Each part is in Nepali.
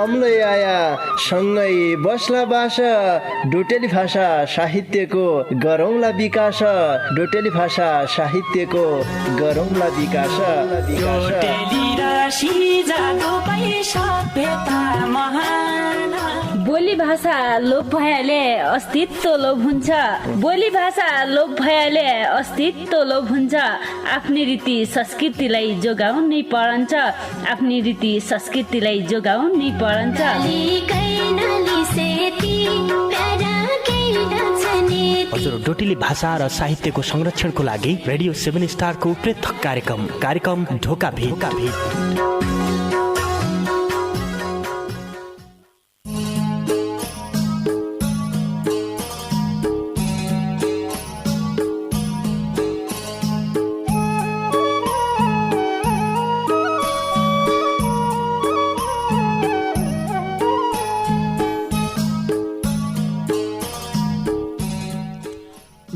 हमलाई आया सँगै बस्ला बास डोटेली भाषा साहित्यको गरौँला विकास डोटेली भाषा साहित्यको गरौँला विकास बोली भाषा लोप भएले अस्तित्व लोप हुन्छ बोली भाषा लोप भएले अस्तित्व लोप हुन्छ आफ्नै रीति संस्कृतिलाई जोगाउनै पर्छ आफ्नै रीति संस्कृतिलाई जोगाउनै पर्छ हजुर डोटेली भाषा र साहित्यको संरक्षणको लागि रेडियो 7 स्टारको पृथक कार्यक्रम ढोका भेट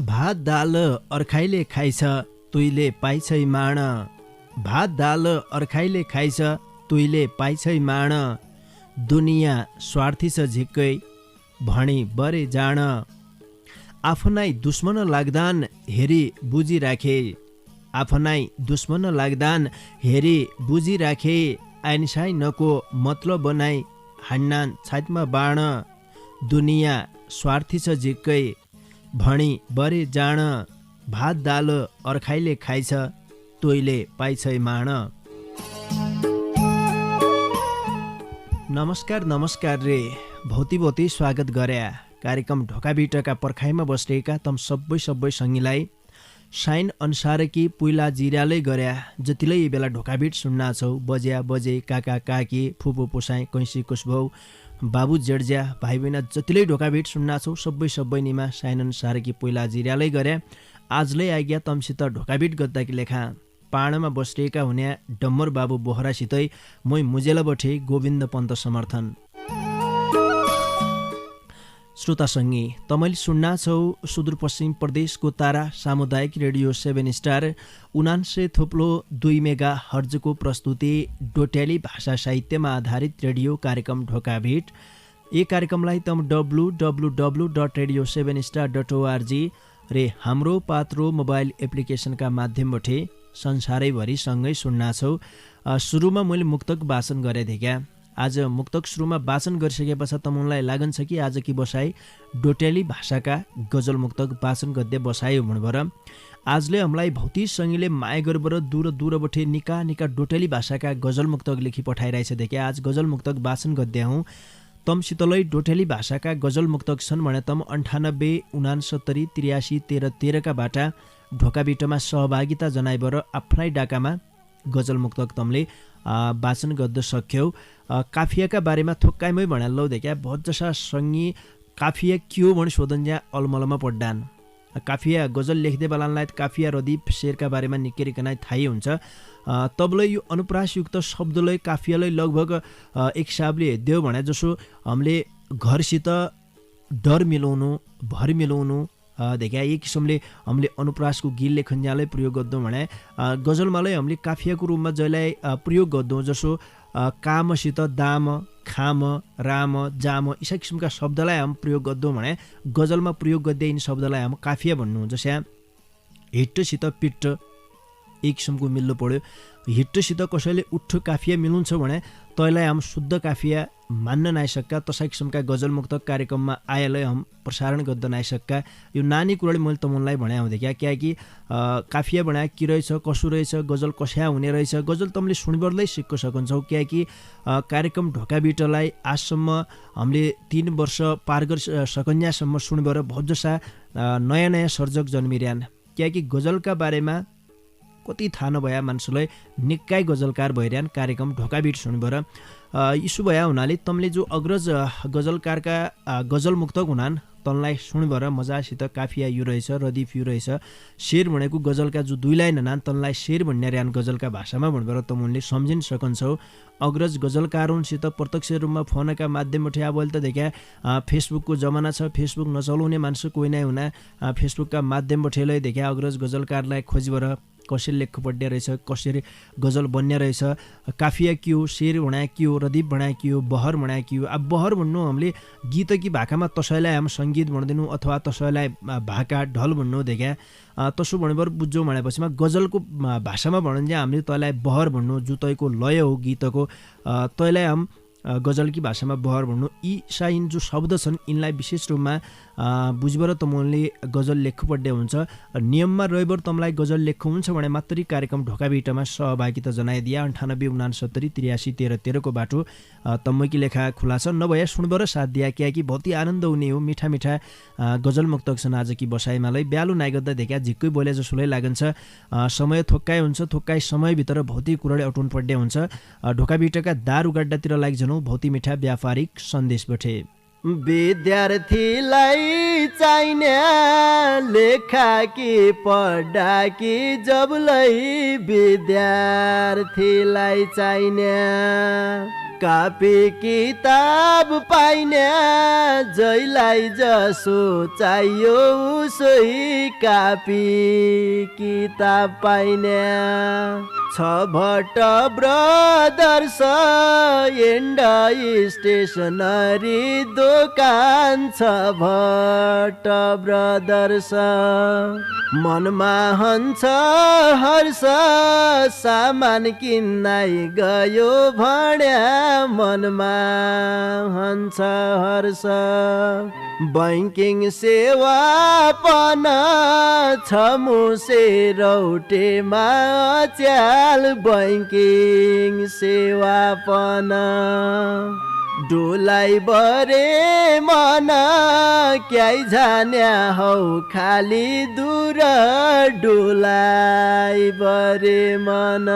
भात दाल अर्खाइले खाइछ तुइले पाइछै माण भात दाल अर्खाइले खाइछ तुइले पाइछै माण दुनियाँ स्वार्थी छ झिक्कै भणी बरे जान आफ्नै दुश्मन लाग्दान हेरी बुझी राखे आफ्नै दुश्मन लाग्दान हेरी बुझी राखे आइनसाई नको मतलब बनाई हान्नान छातमा बाण दुनियाँ स्वार्थी छ झिक्कै भणी बरे जान भात दाल अर्खाइले खाइछ तोइले पाइछै माण। नमस्कार रे भौती स्वागत गर्या कार्यक्रम ढोकाभिटका पर्खाइमा बसेका तम सबै सङ्गीलाई साइन अनुसार कि पुइला जिरालै गर्या जतिलै बेला ढोकाभिट सुन्ना छौ बज्या बजे काका काकी फुपू पुसाई कैसी कुसभौ बाबु जेड्ज्या भाइ बहिना जतिलै ढोकाभिट सुन्ना छौ सबै निमा साइन अनुसार कि पुइला जिरालै गर्या आजलै आज्ञा तमसित ढोकाभिट गद्दाकी लेखा पाणमा बसिरहेका हुने डम्बर बाबु बोहरासितै मै मुजेला बठे गोविन्द पन्त समर्थन। श्रोता सङ्गी तमैले सुन्ना छौ सुदूरपश्चिम प्रदेशको तारा सामुदायिक रेडियो 7 स्टार 79.2 मेगा हर्जको प्रस्तुति डोट्याली भाषा साहित्यमा आधारित रेडियो कार्यक्रम ढोकाभिट। यी कार्यक्रमलाई तम www.radio7star.org रे हाम्रो पात्रो मोबाइल एप्लिकेसनका माध्यमबाट संसारैभरि सँगै सुन्ना छौ। सुरुमा मैले मुक्तक वाचन गरे थिएँ। आज मुक्तक सुरुमा वाचन गरिसके पश्चात तपाईँलाई लागन्छ कि आज कि बसाई डोट्याली भाषाका गजल मुक्तक वाचन गद्य बसायो भन्नुभएर आजले हामीलाई भौतिक सङ्गीले माया गरेर दूरबाट निका डोट्याली भाषाका गजल मुक्तक लेखी पठाइरहेछ देखे आज गजल मुक्तक वाचन गद्या हुँ। तम शीतलै डोट्याली भाषाका गजल मुक्तक छन् भने तम 98 69 83 13 का बाटा ढोकाभिटमा सहभागिता जनाइबर आफ्नै डाकामा गजल मुक्तक तमले वाचन गर्द सक्यौ। काफियाका बारेमा थोक्काइमै भनालौ देखा बहुत जसा सङ्गी काफिया के हो भने सोधन्ज्या अलमलमा पड्डान काफिया गजल लेख्दै बेलालाई काफिया रदीप शेरका बारेमा निकै थाहै हुन्छ। तबलाई यो अनुप्रासयुक्त शब्दलाई काफियालाई लगभग एक हिसाबले हेर्देऊ भने जसो हामीले घरसित डर मिलाउनु भर मिलाउनु देखा एक किसिमले हामीले अनुप्रासको गिल लेखन्जालाई प्रयोग गर्दौँ भने गजलमालाई हामीले काफियाको रूपमा जसलाई प्रयोग गर्दौँ जसो कामसित दाम खाम राम जाम यी किसिमका शब्दलाई हामी प्रयोग गर्दौँ भने गजलमा प्रयोग गर्दै यिनी शब्दलाई हामी काफिया भन्नु जस्या हिट्टसित पिट्ट एक किसिमको मिल्नु पर्यो। हिट्टसित कसैले उठ्ठो काफिया मिलाउँछ भने तैलाई हामी शुद्ध काफिया मान्न नआइसक्का तसा किसिमका गजल मुक्त कार्यक्रममा आएलै हम प्रसारण गर्द नआइसक्का। यो नानी कुराले मैले तपाईँलाई भने आउँदै क्या कि काफिया बना के रहेछ कसो रहेछ गजल कस्या हुने रहेछ गजल तमले सुनिबर्दै सिक्न सक्छौ। क्या कि कार्यक्रम ढोकाभिटलाई आजसम्म हामीले 3 वर्ष पार गरिसकन्यासम्म सुनिबर बहुत जसा नयाँ सर्जक जन्मिरहन्। क्या कि गजलका बारेमा कति थाहा नभया मान्छेलाई निकै गजलकार भइरहन् कार्यक्रम ढोकाभिट सुनिबर इसु भया हुनाले तमले जो अग्रज गजलकारका गजल मुक्तक हुनान् तनलाई सुनिबर मजासित काफिया यो रहेछ रदीफ यो रहेछ शेर भनेको गजलका जो 2 लाइन हुनान् तनलाई शेर भन्ने रहन् गजलका भाषामा भनेर तमले सम्झिन सकन्छौ। अग्रज गजलकारहरूसित प्रत्यक्ष रूपमा फोनका माध्यमबाट आबोल त देखा फेसबुकको जमाना छ फेसबुक नचलाउने मान्छे कोही नै हुना फेसबुकका माध्यमबाटै देखा अग्रज गजलकारलाई खोजिबर कसरी लेख्नु पर्ने रहेछ, कसरी गजल बन्ने रहेछ, काफिया के हो, शेर भणा के हो, रदीप भणा के हो, बहर भणा के हो। अब बहर भन्नु हामीले गीत कि भाकामा तसैलाई हामी सङ्गीत भन्दैनौँ अथवा तसैलाई भाका ढल भन्नु देख्या तसो भनेर बुझ्छौँ भनेपछि गजलको भाषामा भन्नु हामीले तँलाई बहर भन्नु, जो तैको लय हो गीतको तैलाई हम गजलकी भाषामा बहर भन्नु। यी साइन जो शब्द छन् यिनलाई विशेष रूपमा बुझेर तमले गजल लेख्नुपर्ने हुन्छ। नियममा रहेबर तमलाई गजल लेख्नु हुन्छ भने मात्रै कार्यक्रम ढोकाभिटमा सहभागिता जनाइदिया 98 69 83 13 13 को बाटो तम्मकी लेखा खुला छ। नभए सुनबर साथ दिया कि बहुत आनन्द हुने हो। मिठा मिठा गजल मुक्तक छन् आज कि बसाइमालाई ब्यालो नाइ गर्दा देखा झिक्कै बोले जसोलाई लागन्छ। समय थोक्काइ हुन्छ, थोक्काइ समयभित्र भौतिक कुराले अटाउनु पर्ने हुन्छ। ढोकाभिटका दारू गड्डातिर लागि जनौ भौतिक मिठा व्यापारिक सन्देश बठे। विद्यार्थीलाई चाहिने लेखा कि पढा कि जबलाई विद्यार्थीलाई चाहिने कापी किताब पाइने जैलाई जसो चाहियो उसै कापी किताब पाइने छ भट्ट ब्रदर्स एन्ड स्टेसनरी दोकान छ भट्ट ब्रदर्स मनमा हन्छ हर्ष सामान किन्नै गयो भन्या मनमा हन्छ हर्ष बैंकिङ सेवा पन छ मुसे रौटेमा च्याल बैंकिङ सेवा पन डोलाई बरे मन क्याइ जान्या हौ खाली दूर डोलाई बरे मन।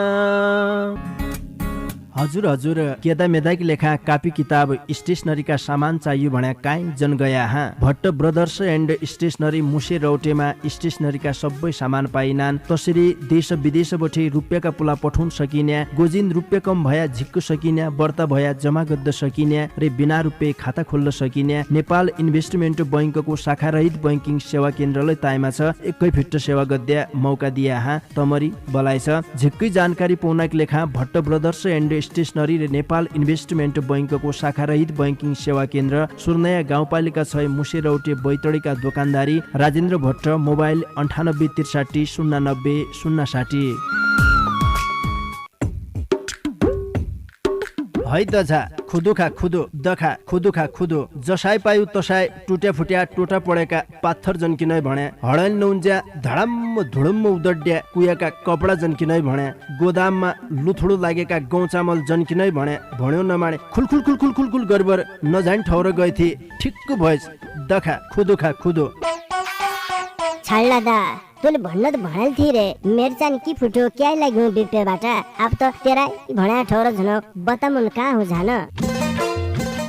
हजुर हजुर केदा मेदाकी लेखा कापी किताब स्टेसनरीका सामान चाहियो भन्या काहीँ जन गया हाँ। भट्ट ब्रदर्स एन्ड स्टेसनरी मुसे रौटेमा स्टेसनरीका सबै सामान पाइनान्। तसरी देश विदेशबाट रुपियाँका पुला पठाउन सकिन्या, गोजिन रुपियाँ कम भया झिक्क सकिन्या, बर्ता भया जमा गद्द सकिन्या रे बिना रुपियाँ खाता खोल्न सकिन्या। नेपाल इन्भेस्टमेन्ट बैंकको शाखारहित बैंकिङ सेवा केन्द्रलाई ताइमा छ। एकै फिट सेवा गद्या मौका दिया हाँ तमरी बलाइ छ। झिक्कै जानकारी पाउनका लेखा भट्ट ब्रदर्स एन्ड स्टेसनरी र नेपाल इन्भेस्टमेन्ट बैंकको शाखारहित बैंकिङ सेवा केन्द्र सुर्नया गाउँपालिका 6 मुसे रौटे बैतडीका दोकानदारी राजेन्द्र भट्ट मोबाइल 98 63 090 060। है दझा खुदुखा खुदो दखा खुदुखा खुदो जसाई पायु तसाई टुट्या फुट्या टोटा पडेका पाथर जन्किनै भने हडल नौन्ज्या धडम्म धुडम्म उदड्या कुयाका कपडा जन्किनै भने गोदाममा लुथुडु लागेका गहुँ चामल जन्किनै भने भन्यो नमाने खुलखुल खुलखुल खुलखुल गरबर नजान ठौर गएथी ठिक्क भएछ दखा खुदुखा खुदो। छाड्ला दा तैँले भन्न त भनेल थिए रे मेरो चाहिँ के फुट्यो क्या लाग्यो बिपेबाट अब त तेरा भन्या ठौर झन बतामुन कहाँ हो झान।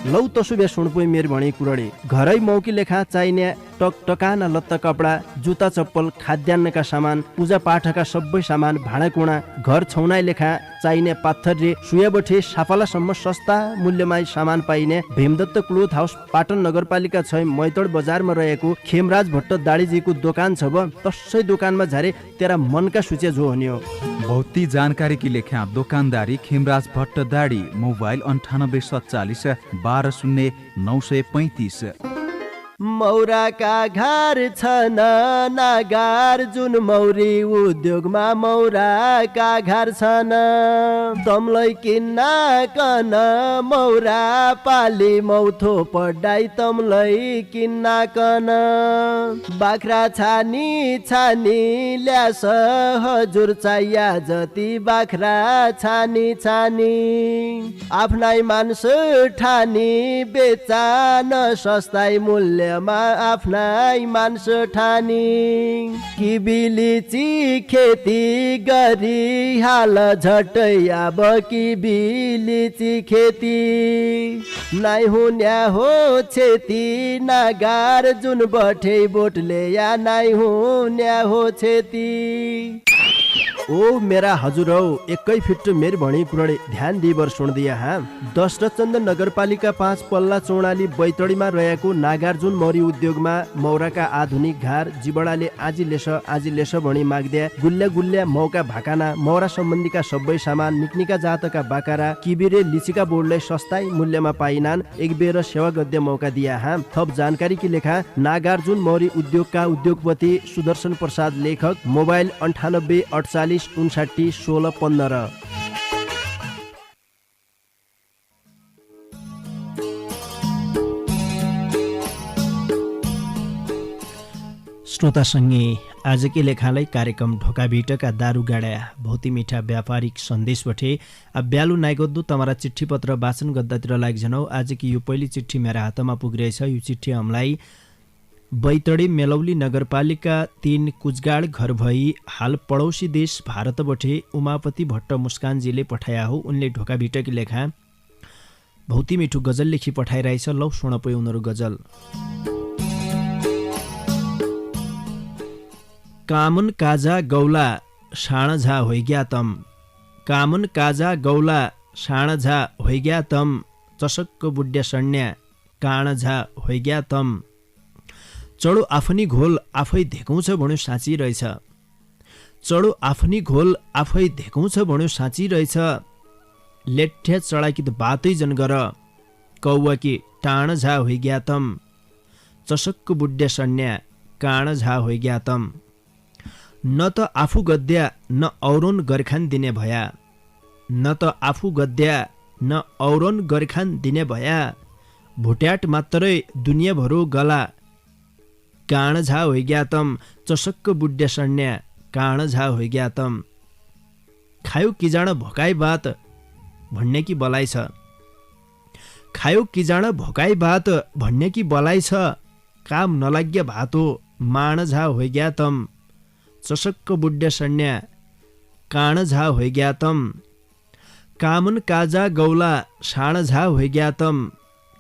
लौ तसुबे सुनपुई मेर भणी कुरडी घरै मौकी लेखा चाहिने टक टकाना लत्ता कपडा जुत्ता चप्पल खाद्यान्नका सामान पूजा पाठका सबै सामान भाँडाकुँडा घर छौनाइ लेखा चाहिने पाथर रे सुयाबठे साफालासम्म सस्ता मूल्यमा सामान पाइने भीमदत्त क्लोथ हाउस पाटन नगरपालिका 6 मैतड बजारमा रहेको खेमराज भट्ट दाडीजीको दोकान छ ब तसै दोकानमा झारे तेरा मनका सूचे जो हन्यो। बहुती जानकारी की लेखा दोकानदारी खेमराज भट्ट दाडी मोबाइल 9847 12 0935। मौराका घर छन् नागार जुन मौरी उद्योगमा मौराका घर छन् तमलै किन्न कन मौरा पाली मौथो पढाइ तमलै किन्न कन बाख्रा छानी छानी ल्यास हजुर चाहिया जति बाख्रा छानी छानी आफ्नै मान्छ ठानी बेचा न सस्ताई मूल्य आफ्नै मान्छ ठानी किबिलिची खेती गरी हाल झट्टै अब किबिलिची खेती नाइ हुन्या हो छेती नागार जुन बठे बोटले या नाइ हुन्या हो छेती। ओ मेरा हजुरौ एकै फिट मेरी भणी कुरडे ध्यान दिइबर सुन्दिया हा। दशरथचन्द नगरपालिका 5 पल्ला चौडाली बैतडीमा रहेको नागार्जुन मौरी उद्योगमा मौराका आधुनिक घार जिबडाले आजी लेस भणी माग्द्या गुल्ल्या गुल्ल्या मौका भाकाना मौरा सम्बन्धीका सबै सामान निक्निका जातका बाकारा किबिरे लिचिका बोर्डलाई सस्ताई मूल्यमा पाइनान् एक बेर सेवा गद्य मौका दिया हा। थप जानकारी की लेखा नागार्जुन मौरी उद्योगका उद्योगपति सुदर्शन प्रसाद लेखक मोबाइल 98 48 59 16 15। श्रोतासँगै आजकै लेखालाई कार्यक्रम ढोकाभिटका दारुगाडा भौती मिठा व्यापारिक सन्देशबटे ब्यालु नाइगद्दु तमारा चिठी पत्र वाचन गद्दातिर लाग्छनौ। आजकी यो पहिली चिठी मेरा हातमा पुगिरहेछ। यो चिठी हामीलाई बैतडी मेलौली नगरपालिका 3 कुचगाड घर भई हाल पडौसी देश भारतबटे उमापति भट्ट मुस्कानजीले पठाया हो। उनले ढोकाभिटकी लेखा भौती मिठो गजल लेखी पठाइरहेछ। लौ सुन पो उनीहरू गजल। कामुन काजा गौला साणझा होइग्या तम, कामुन काजा गौला साणझा होइग्या तम, चसक्क बुड्या सन्या काणझा होइग्या तम। चढो आफ्नी घोल आफै धेकाउँछ भन्यो साँची रहेछ, चढो आफ्नी घोल आफै धेकाउँछ भन्यो साँची रहेछ। लेठ्या चढाकी त बातै जन गर, कौवा कि टाणझा होइग्या तम, चसक्क बुड्या सन्या काणझा होइग्या तम। न त आफू गद्या न औरोन गर्खान दिने भया, न त आफू गद्या न औरोन गर्खान दिने भया। भुट्याट मात्रै दुनियाँभरो गला काणझा होइग्या तम, चसक्क बुड्या सन्या काणझा होइग्या तम। खायो कि जान भोकाई बात भन्ने कि बलाइ छ, खायो कि जान भोकाई बात भन्ने कि बलाइ छ। काम नलाग्या भातो माणझा होइग्या तम, चसक्क बुड्या सन्या काणझा होइग्या तम। कामुन काजा गौला साणझा होइग्या तम,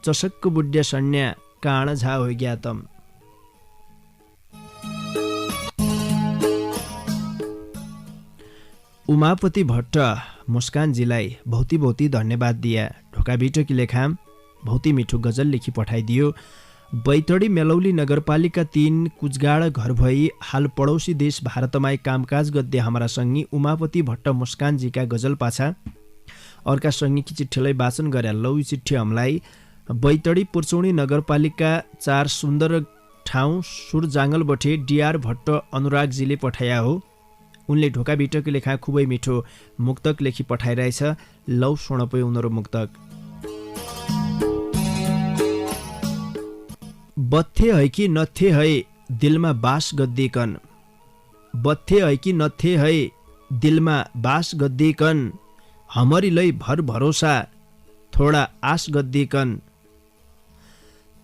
चसक्क बुड्या सन्या काणझा होइग्या तम। उमापति भट्ट मुस्कानजीलाई भौती धन्यवाद दिया। ढोकाभिटकी लेखा भौती मिठो गजल लेखी पठाइदियो। बैतडी मेलौली नगरपालिका 3 कुचगाड घर भई हाल पडौसी देश भारतमाई कामकाज गद्दे हाम्रा सङ्गी उमापति भट्ट मुस्कानजीका गजल पाछा अर्का सङ्गीकी चिठीलाई वाचन गरे। लौ चिठी हामीलाई बैतडी पुर्चौनी नगरपालिका 4 सुन्दर ठाउँ सुरजाङ्गलबटे डिआर भट्ट अनुरागजीले पठाया हो। उनले ढोकाभिटकी लेखा खुबै मिठो मुक्तक लेखी पठाइरहेछ। लौ सुन पो उनीहरू मुक्तक। बत्थे है कि नथे है दिलमा बास गद्दिकन, बत्थे है कि नथे है दिलमा बास गद्दिकन। हमरी लै भर भरोसा थोडा आस गद्दिकन।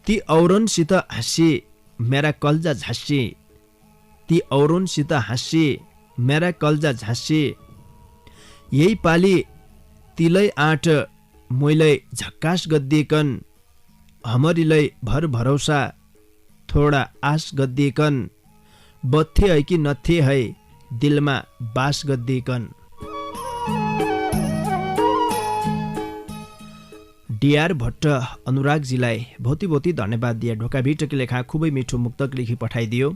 ती औरनसित हाँसी मेरा कल्जा झाँसी, ती औरनसित हाँसी मेरा कल्जा झाँसी। यही पाली तिलै आँट मोइलै झक्कास गद्दिकन। हमरीलै भर भरोसा थोडा आस गद्दिकन। बत्थे है कि नथे है दिलमा बास गद्दिकन। डिआर भट्ट अनुरागजीलाई भौती धन्यवाद दिया। ढोकाभिटकी लेखा खुबै मिठो मुक्तक लेखी पठाइदियो।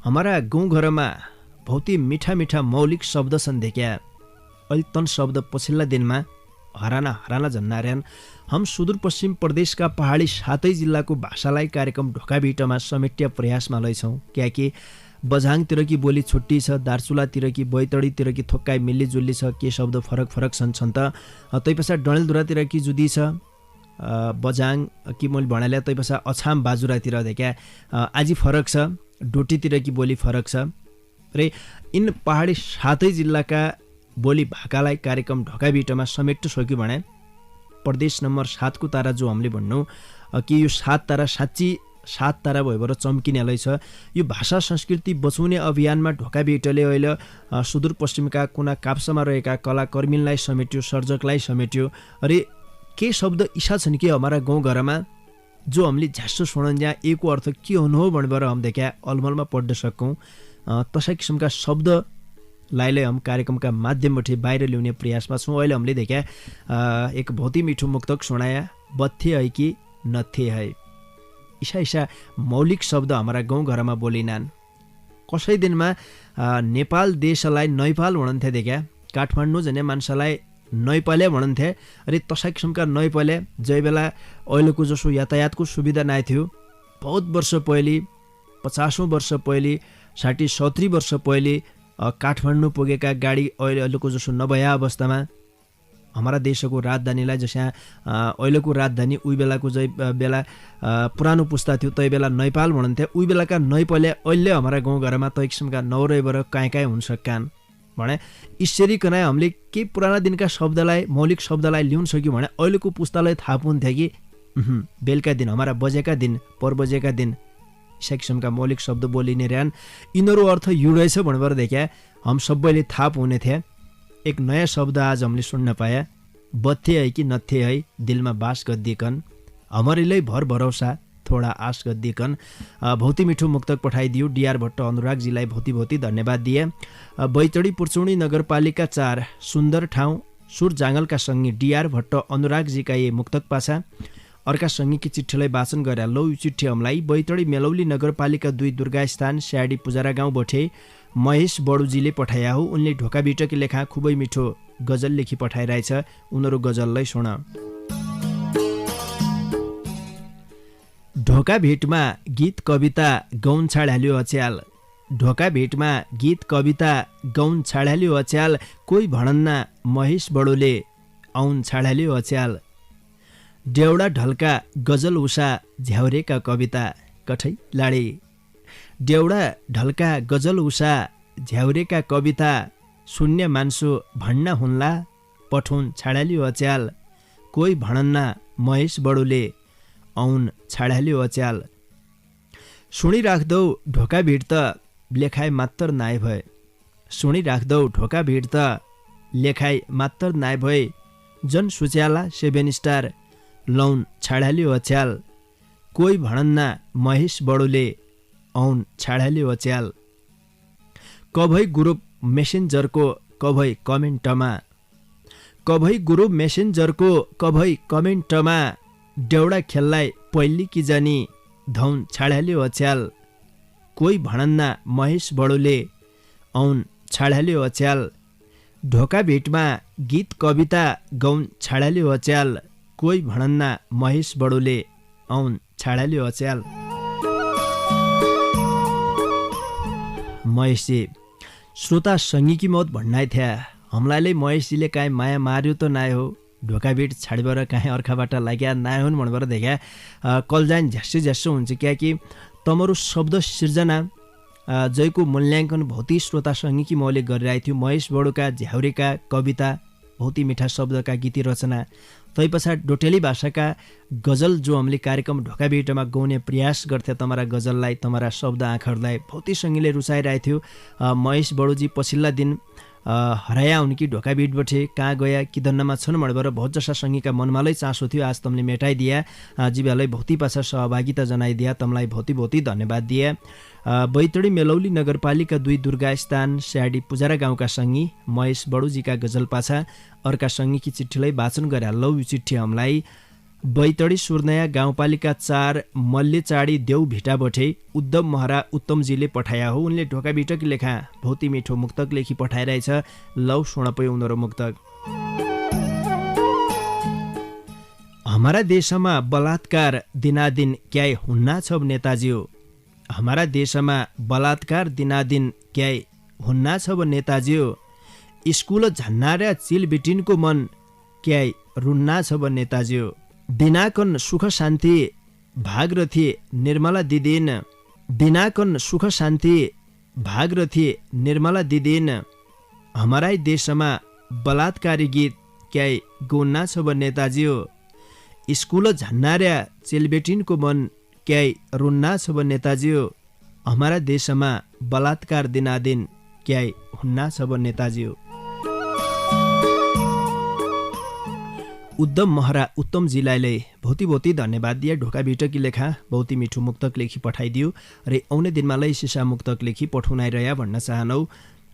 हमारा गाउँघरमा भौती मिठा मौलिक शब्द छन् देखिया। अहिले तन शब्द पछिल्ला दिनमा हराना झन्नार्यान। हम सुदूरपश्चिम प्रदेशका पहाडी 7 जिल्लाको भाषालाई कार्यक्रम ढोकाभिटमा समेट्य प्रयासमा लैछौँ। कियाकि बझाङतिरकी बोली छुट्टी छ, दार्चुलातिरकी बैतडीतिरकी थोक्काइ मिल्लीजुल्ली छ, के शब्द फरक छन् त। तैपछा डडेलधुरातिरकी जुदी छ, बझाङ कि मैले भनाले तैपछा अछाम बाजुरातिर देखा आजि फरक छ, डोटीतिरकी बोली फरक छ। र इन पहाडी 7 जिल्लाका बोली भाकालाई कार्यक्रम ढोकाभिटमा समेट्न सक्यो भने प्रदेश नम्बर 7 को तारा जो हामीले भन्नु कि यो 7 तारा साँच्ची 7 तारा भएर चम्किनेलै छ। यो भाषा संस्कृति बचाउने अभियानमा ढोकाभिटले अहिले सुदूरपश्चिमका कुना काप्सामा रहेका कलाकर्मीलाई समेट्यो, सर्जकलाई समेट्यो। अरे के शब्द इच्छा छन् कि हमारा गाउँघरमा जो हामीले झ्यासो सुनन् जहाँ एको अर्थ के हुनु हो भनेर हम देखा अलमलमा पढ्न सकौँ। तसै किसिमका शब्द लाइले हम कार्यक्रमका माध्यमबाट बाहिर ल्याउने प्रयासमा छौँ। अहिले हामीले देख्या एक बहुत ही मिठो मुक्तक सुनाया, बत्थे है कि नथे है। ईसा मौलिक शब्द हाम्रा गाउँघरमा बोलिनान्। कसै दिनमा नेपाल देशलाई नैपाल भन्थे देख्या, काठमाडौँ जने मान्छेलाई नैपाले भन्थे। अरे तसा किसिमका नैपाले जय बेला अहिलेको जसो यातायातको सुविधा नै थियो, बहुत वर्ष पहिले 50औं वर्ष पहिले 60-70 वर्ष पहिले काठमाडौँ पुगेका गाडी अहिलेको जसो नभया अवस्थामा हाम्रा देशको राजधानीलाई जसमा अहिलेको राजधानी उही बेलाको बेला पुरानो पुस्ता थियो तै बेला नैपाल भन्थे। उही बेलाका नैपाले अहिले हाम्रा गाउँघरमा तै किसिमका नौरैबर काहीँ हुन सक्कान् भने यसरी कनाइ हामीले के पुराना दिनका शब्दलाई मौलिक शब्दलाई ल्याउन सक्यौँ भने अहिलेको पुस्तालाई थाहा पुन्थ्यो कि बेलुका दिन हाम्रा बजेका दिन पर बजेका दिन यसा किसिमका मौलिक शब्द बोलिने रहन्। यिनीहरू अर्थ यो रहेछ भनेर देख्या हम सबैले थाहा हुने थिए। एक नयाँ शब्द आज हामीले सुन्न पाया, बत्थे है कि नथे है, दिलमा बास गद्दिकन, हमरीलाई भर भरोसा थोडा आश गद्दिकन। बहुत ही मिठो मुक्तक पठाइदियो डीआर भट्ट अनुरागजीलाई बहुत ही धन्यवाद दिए। बैतडी पुर्चौनी नगरपालिका 4 सुन्दर ठाउँ सुर जाँगलका सङ्गी डीआर भट्ट अनुरागजीका ये मुक्तक पाछा अर्का सङ्गीकी चिठ्ठीलाई वाचन गरे। लौ यो चिठ्ठी हमलाई बैतडी मेलौली नगरपालिका 2 दुर्गास्थान स्याडी पुजारा गाउँ बठे महेश बडुजीले पठाया हो। उनले ढोका बिटकी लेखा खुबै मिठो गजल लेखी पठाइरहेछ। उनीहरू गजललाई सुन। ढोका भेटमा गीत कविता गौन छाड्याल्यो अच्याल, ढोका भेटमा गीत कविता गौन छाड्याल्यो अच्याल, कोही भणन्ना महेश बडोले औन छाड्याल्यो अच्याल, डेउडा ढल्का गजल उषा झ्याउरेका कविता कठै लाडे, डेउडा ढल्का गजल उषा झ्याउरेका कविता शून्य मान्सो भण्ना हुन्ला पठौन छाड्याल्यो अच्याल, कोही भणन्ना महेश बडोले औन छाड्याल्यो अच्याल। सुनिराख्दौ ढोका भिड त लेखाइ मात्र नाइ भए, सुनिराख्दौ ढोका भिड त लेखाइ मात्र नाइ भए, जन सुच्याला 7 स्टार लौन छाड्याल्यो अच्याल, कोही भणन्ना महेश बडोले औन छाड्याल्यो अच्याल। कभै ग्रुप मेसेन्जरको कभै कमेन्टमा, कभै ग्रुप मेसेन्जरको कभै कमेन्टमा, डेउडा खेललाई पहिली कि जानी धौन छाड्याल्यो अच्याल, कोही भणन्ना महेश बडोले औन छाड्याल्यो अच्याल, ढोका भेटमा गीत कविता गौन छाड्याल्यो अच्याल, कोही भणन्ना महेश बडोले औन छाड्याल्यो अच्याल। महेशजी श्रोता सङ्गीकी मौत भन्नाइ थिया, हमलाई महेशजीले काहीँ माया मार्यो त नाइ हो, ढोका भेट छाडीबाट काहीँ अर्काबाट लाग्या नाइ हुन् भनेर देख्या कलजान झ्यास्सो झ्यास्सो हुन्छ। कियाकि तमरो शब्द सिर्जना जयको मूल्याङ्कन भौती श्रोता सङ्गीकी मौले गरिरहेको थियो। महेश बडोका झ्याउरेका कविता बहुत ही मिठा शब्दका गीती रचना, तै पछाडि डोटेली भाषाका गजल जो हामीले कार्यक्रम ढोका भेटमा गाउने प्रयास गर्थे तमरा गजललाई तमरा शब्द आँखाहरूलाई बहुत ही सङ्गीले रुचाइरहेको थियो। महेश बडोजी पछिल्ला दिन हराया उनकी ढोका भेटबटे कहाँ गया किदन्नमा छन् भनेर बहुत जसा सङ्गीका मनमा चासो थियो। आज तमले मेटाइदिया, जीवालाई भौती पाछा सहभागिता जनाइदिया, तमलाई भौती धन्यवाद दिए। बैतडी मेलौली नगरपालिका 2 दुर्गास्थान स्याडी पुजारा गाउँका सङ्गी महेश बडुजीका गजल पाछा अर्का सङ्गीकी चिठ्ठीलाई वाचन गरे। लौ यो चिठ्ठी हमलाई बैतडी सुर्नया गाउँपालिका 4 मल्लेचाडी देउ भिटाबठे उद्धव महरा उत्तमजीले पठाया हो। उनले ढोका बिटक लेखा बहुत ही मिठो मुक्तक लेखी पठाइरहेछ। लौ सुन पयो उनीहरू मुक्तक। हमारा देशमा बलात्कार दिनादिन क्याइ हुन्ना छ नेताज्यू, हमारा देशमा बलात्कार दिनादिन क्याइ हुन्ना छ नेताज्यू, स्कुल झन्नार्या चिलबिटिनको मन क्याइ रुन्ना छ नेताज्यू, दिनाकन सुख शान्ति भागरथी निर्मला दिदिन, दिनाकन सुख शान्ति भागरथी निर्मला दिदिन, हमारै देशमा बलात्कारी गीत क्याइ गुन्ना छ नेताज्यू, स्कुल झन्नार्या चेलबेटिनको मन क्याइ रुन्ना छ नेताज्यू, हमारा देशमा बलात्कार दिनादिन क्याइ हुन्ना छ नेताज्यू। उद्धव महरा उत्तमजीलाई बहुत धन्यवाद दिए। ढोका भेटकी लेखा बहुत ही मिठो मुक्तक लेखी पठाइदियो र आउने दिनमा सिसा मुक्तक लेखी पठाउनाइरह्या भन्न चाहनौ।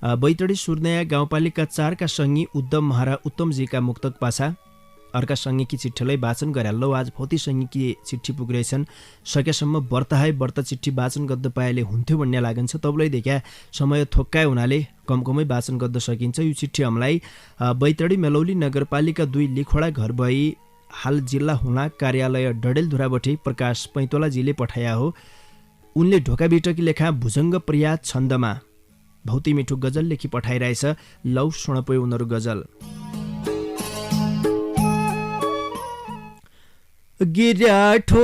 बैतडी सुर्नया गाउँपालिका 4 का सङ्गी उद्धम महारा उत्तमजीका मुक्तक पासा अर्का सङ्गीकी चिठ्ठीलाई वाचन गरे लौ आज भौती सङ्गीकी चिठ्ठी पुगिरहेछन् सकेसम्म व्रत चिठ्ठी वाचन गर्द पाएले हुन्थ्यो भन्ने लागन्छ तबलाई देखा समय थोक्काए हुनाले कमकमै वाचन गर्द सकिन्छ। यो चिठ्ठी हामीलाई बैतडी मेलौली नगरपालिका 2 लिखोडा घर भई हाल जिल्ला हुँला कार्यालय डडेलधुराबटी प्रकाश पैतोलाजीले पठाया हो। उनले ढोका बिटकी लेखा भुजङ्ग प्रिया छन्दमा भौती मिठो गजल लेखी पठाइरहेछ। लौ सुणपोय उनीहरू गजल। गिर्याठो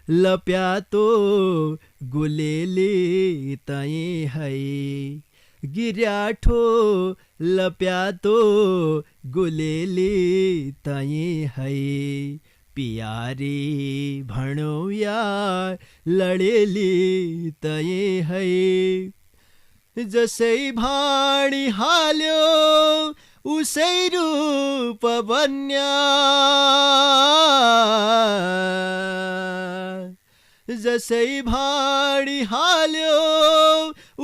लप्यातो गुलेले तये है गिर्याठो लप्यातो गुलेले तये है पियारी भणो या लडेली तये है जसै भाडी हाल्यो उसै रूप बन्या जसै भाडी हाल्यो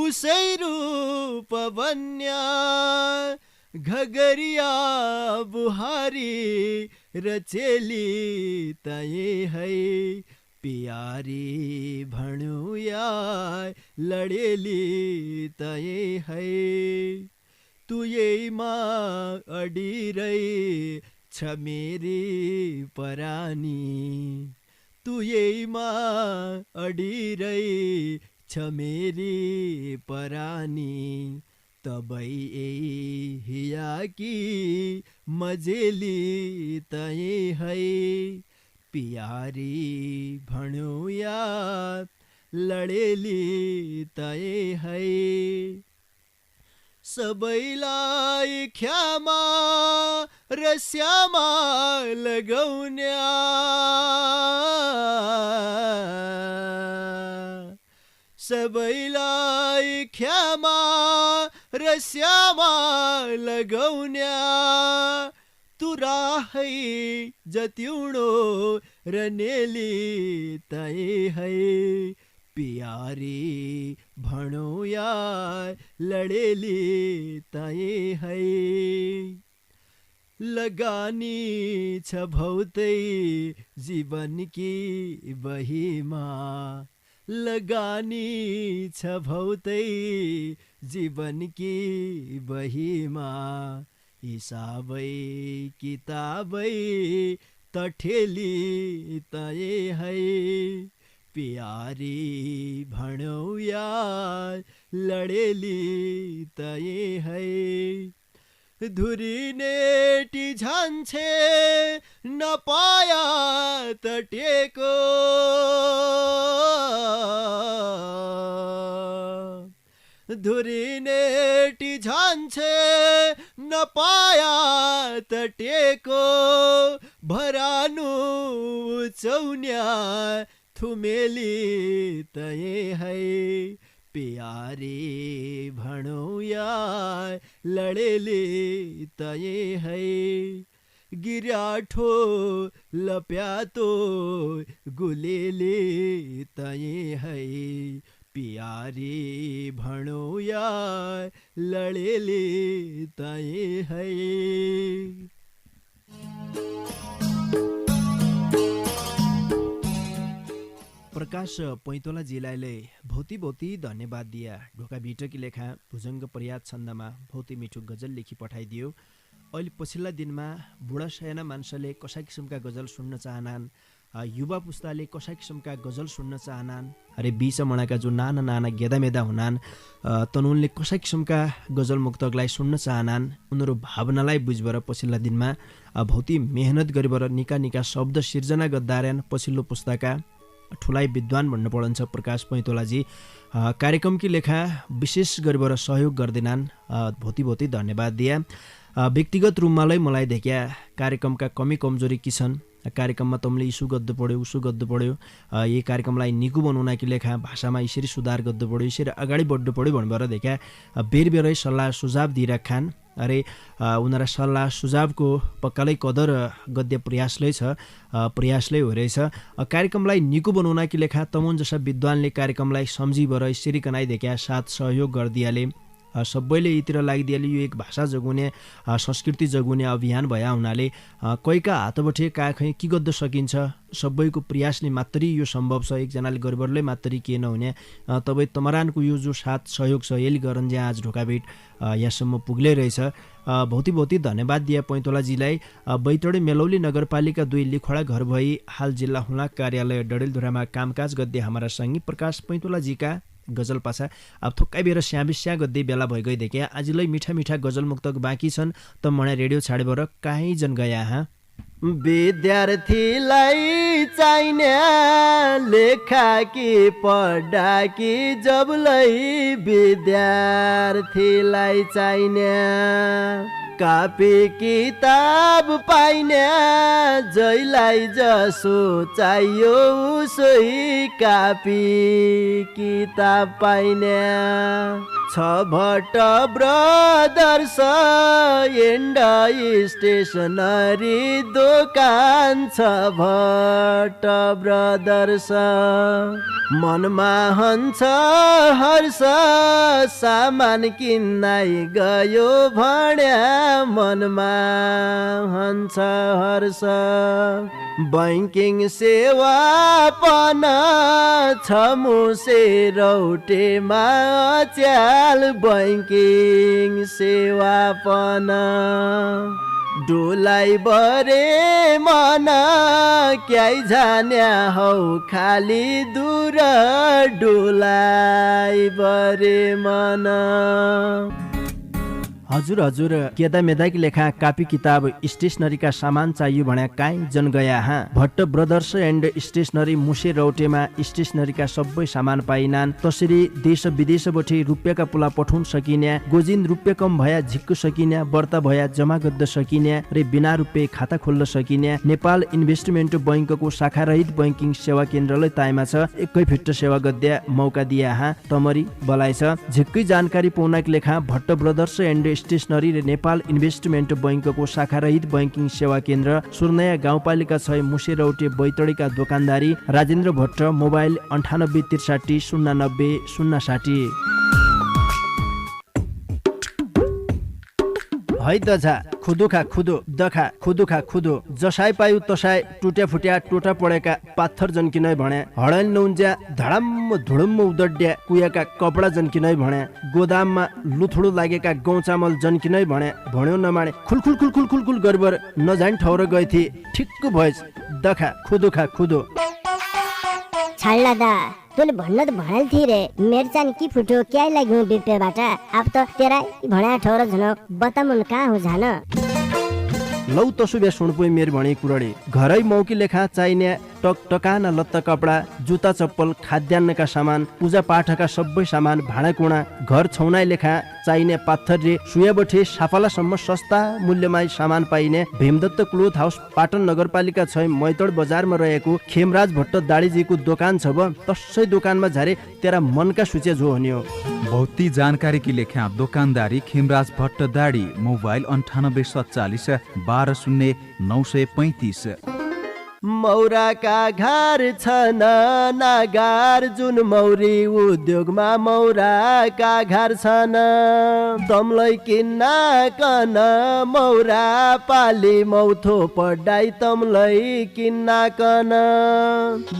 उसै रूप बन्या घगरिया बुहारी रचेली तये है पियारी भणुया लडेली तये है तुयैमा अडिरै छ मेरी परानी तुयैमा अडिरै छ मेरी परानी तबै हियाकी मजेली तये है पियारी भणुया लडेली तये है सबैलाई ख्यामा र श्यामा लगाउन्या सबैलाई ख्यामा र श्यामा लगाउन्या तुराहै जतिउडो र नेली तये है पियारी भणुया लडेली तये है लगानी छ भौतै जीवनकी बहीमा लगानी छ भौतै जीवनकी बहीमा हिसाबै किताबै तठेली तये है पियारी भणुया लडेली तये है धुरिनेटी झान्छे नपाया तटेको धुरिनेटी झान्छे नपाया तटेको भरानु चौन्या थुमेली तये है पियारी भणुया लडेली तये है गिर्याठो लप्यातो गुलेली तये है पियारी भणुया लडेली तये है। प्रकाश पैतोलाजीलाई भौती धन्यवाद दिया। ढोका भिटकी लेखा भुजङ्ग पर्याद छन्दमा भौती मिठो गजल लेखी पठाइदियो। अहिले पछिल्ला दिनमा बुढा सयाना मान्छेले कसा किसिमका गजल सुन्न चाहनान्, युवा पुस्ताले कसा किसिमका गजल सुन्न चाहनान्, अरे बिच मणाका जो नाना नाना गेदामेदा हुनान् तनुनले कसा किसिमका गजल मुक्तकलाई सुन्न चाहनान् उनीहरू भावनालाई बुझ्बर पछिल्ला दिनमा भौती मेहनत गरेर निका निका शब्द सिर्जना गर्दारन्। पछिल्लो पुस्ताका ठुलाई विद्वान भन्नु पर्छ प्रकाश पैतोलाजी कार्यक्रमकी लेखा विशेष गरेर सहयोग गर्दैनन्। भौती धन्यवाद दिया। व्यक्तिगत रूपमा मलाई देखिया कार्यक्रमका कमी कमजोरी के छन्, कार्यक्रममा तमले इसु गद्दु पड्यो उसु गद्दु पड्यो, यही कार्यक्रमलाई निको बनाउनकी लेखा भाषामा यसरी सुधार गर्दु पड्यो यसरी अगाडि बढ्नु पड्यो भनेर देखा बेरै सल्लाह सुझाव दिइराखान्। अरे उनीहरा सल्लाह सुझावको पक्कालै कदर गद्य प्रयासले छ, प्रयासले हो रहेछ। कार्यक्रमलाई निको बनाउनकी लेखा तमुन जसा विद्वानले कार्यक्रमलाई सम्झिबर यसरी कनाइ देखा साथ सहयोग गरिदियाले सबैले यीतिर लागिदिएले यो एक भाषा जोगाउने संस्कृति जोगाउने अभियान भया हुनाले कैका हातबठे काखै के गद्द सकिन्छ सबैको प्रयासले मात्रै यो सम्भव छ एकजनाले गरिबरले मात्रै के नहुने तपाईँ तमरानको यो जो साथ सहयोग छ यसले गर्न चाहिँ आज ढोकाभेट यहाँसम्म पुग्लै रहेछ बहुत धन्यवाद दिया पैतोलाजीलाई बैतडी मेलौली नगरपालिका 2 लिखोडा घर भई हाल जिल्ला हुलाक कार्यालय डडेलधुरामा कामकाज गद्दे हमारा संगी प्रकाश पैतोलाजीका गजल पासा अब थोक्कै बेर स्याबिस्या गद्दे बेला भइगई देखे आजलाई मिठा मिठा गजल मुक्तक बाँकी छन् त मणे रेडियो छाडेबर काहीँ जन गया हाँ विद्यार्थीलाई चाहिने लेखा कि पढा कि जबलाई विद्यार्थीलाई चाहिने कापी किताब पाइने जैलाई जसो चाहियो उसै कापी किताब पाइने छ भट्ट ब्रदर्स एन्ड स्टेसनरी दोकान छ भट्ट ब्रदर्स मनमा हन्छ हर्ष सामान किन्नै गयो भन्या मनमा हन्छ हर्ष बैंकिङ सेवा पन छ मुसे रौटेमा च्याल बैंकिङ सेवा पन डोलाई बरे मन क्याइ जान्या हौ खाली दूर डोलाई बरे मन हजुर केदा मेदाकी लेखा कापी किताब स्टेसनरीका सामान चाहियो भन्या काहीँ जन गया हाँ भट्ट ब्रदर्स एन्ड स्टेसनरी मुसे रौटेमा स्टेसनरीका सबै सामान पाइनान् तसरी देश विदेशबाट रुपियाँका पुला पठाउन सकिने गोजिन रुपियाँ कम भया झिक्क सकिने बर्ता भया जमा गद्द सकिने र बिना रुपियाँ खाता खोल्न सकिने नेपाल इन्भेस्टमेन्ट बैंकको शाखारहित बैंकिङ सेवा केन्द्रलाई ताइमा छ एकै फिट सेवा गद्या मौका दिया हाँ तमरी बलाइ छ झिक्कै जानकारी पाउनाक लेखा भट्ट ब्रदर्स एन्ड स्टेसनरी र नेपाल इन्भेस्टमेन्ट बैंकको शाखारहित बैंकिङ सेवा केन्द्र सुर्नया गाउँपालिका 6 मुसेरौटे बैतडीका दोकानदारी राजेन्द्र भट्ट मोबाइल 9863 090 060 है त झा खुदो खा खुदो दखा खुदो खा खुदो जसाई पायु तसाई टुट्या फुट्या टोटा पडेका पाथर जन्किनै भने हडल नउन्ज्या धडम्म धुडुम्म उदड्या कुयाका कपडा जन्किनै भने गोदाममा लुथुडो लागेका गहुँ चामल जन्किनै भने भन्यो नमाने खुलखुल खुलखुल खुलखुल गरिबर नजान ठौर गएथी ठिक्क भएछ दखा खुदो खा खुदो छाड्ला दा तैँले भन्न त भनाइल थिए रे मेरचान की फुट्यो क्या लाग्यो बिपेबाट अब त तेरा भण्या ठौर झनक बतामुन कहाँ हो झान लौ तसु बे सुनपुई मेर भणी कुरडी घरै मौकी लेखा चाहिने टक टकाना लत्ता कपडा जुत्ता चप्पल खाद्यान्नका सामान पूजा पाठका सबै सामान भाँडाकुँडा घर छौनाइ लेखा चाहिने पाथर रे सुयाबठे साफालासम्म सस्ता मूल्यमा सामान पाइने भीमदत्त क्लोथ हाउस पाटन नगरपालिका 6 मैतड बजारमा रहेको खेमराज भट्ट दाडीजीको दोकान छ ब तसै दोकानमा झारे तेरा मनका सूचे जो हन्यो बहुती जानकारी की लेखा दोकानदारी खेमराज भट्ट दाडी मोबाइल 9847 120935 मौराका घर छन् नागार जुन मौरी उद्योगमा मौराका घर छन् तमलाई किन्न कन मौरा पाली मौथो पढाइ तमलाई किन्न कन